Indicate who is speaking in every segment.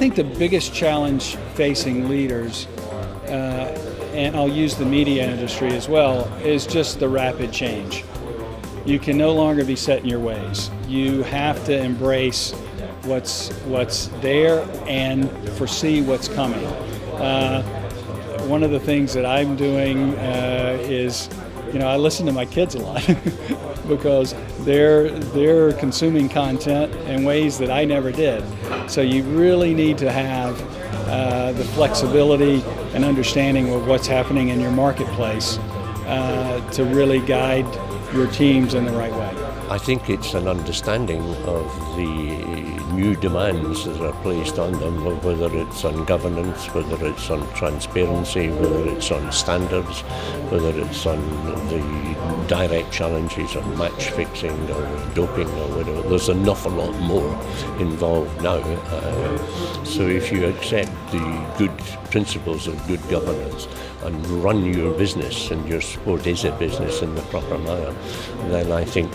Speaker 1: think the biggest challenge facing leaders, and I'll use the media industry as well, is just the rapid change. You can no longer be set in your ways. You have to embrace what's there and foresee what's coming. One of the things that I'm doing is, I listen to my kids a lot because they're consuming content in ways that I never did. So you really need to have the flexibility and understanding of what's happening in your marketplace to really guide your teams in the right way.
Speaker 2: I think it's an understanding of the new demands that are placed on them, whether it's on governance, whether it's on transparency, whether it's on standards, whether it's on the direct challenges of match fixing or doping or whatever. There's an awful lot more involved now. So if you accept the good principles of good governance and run your business, and your sport is a business in the proper manner, then I think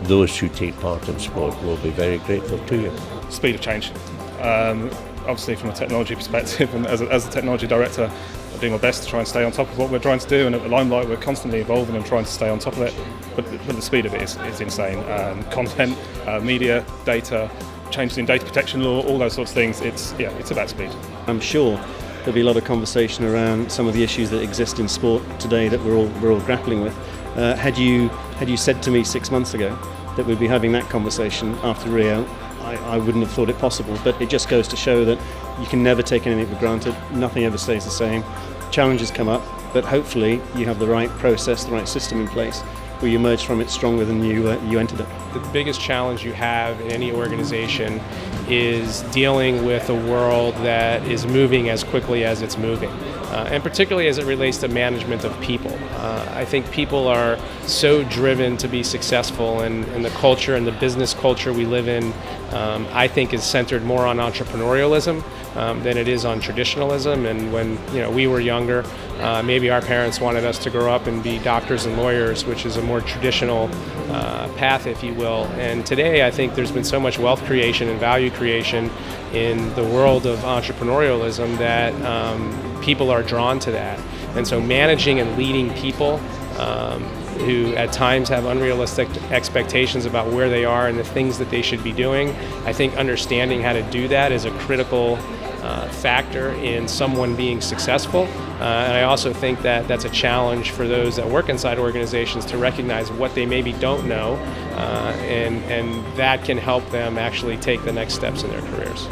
Speaker 2: those who take part in sport will be very grateful to you.
Speaker 3: Speed of change. Obviously from a technology perspective, and as a technology director, I do my best to try and stay on top of what we're trying to do, and at Limelight we're constantly evolving and trying to stay on top of it, but the speed of it is insane. Content, media, data, changes in data protection law, all those sorts of things, it's about speed.
Speaker 4: I'm sure there'll be a lot of conversation around some of the issues that exist in sport today that we're all grappling with. Had you said to me 6 months ago that we'd be having that conversation after Rio, I wouldn't have thought it possible. But it just goes to show that you can never take anything for granted. Nothing ever stays the same. Challenges come up, but hopefully you have the right process, the right system in place where you emerge from it stronger than you entered it.
Speaker 5: The biggest challenge you have in any organization is dealing with a world that is moving as quickly as it's moving, and particularly as it relates to management of people. I think people are so driven to be successful, and the culture and the business culture we live in, I think, is centered more on entrepreneurialism than it is on traditionalism. And when we were younger, maybe our parents wanted us to grow up and be doctors and lawyers, which is a more traditional path, if you will. And today I think there's been so much wealth creation and value creation in the world of entrepreneurialism that people are drawn to that. And so managing and leading people who at times have unrealistic expectations about where they are and the things that they should be doing, I think understanding how to do that is a critical factor in someone being successful. And I also think that that's a challenge for those that work inside organizations to recognize what they maybe don't know, and that can help them actually take the next steps in their careers.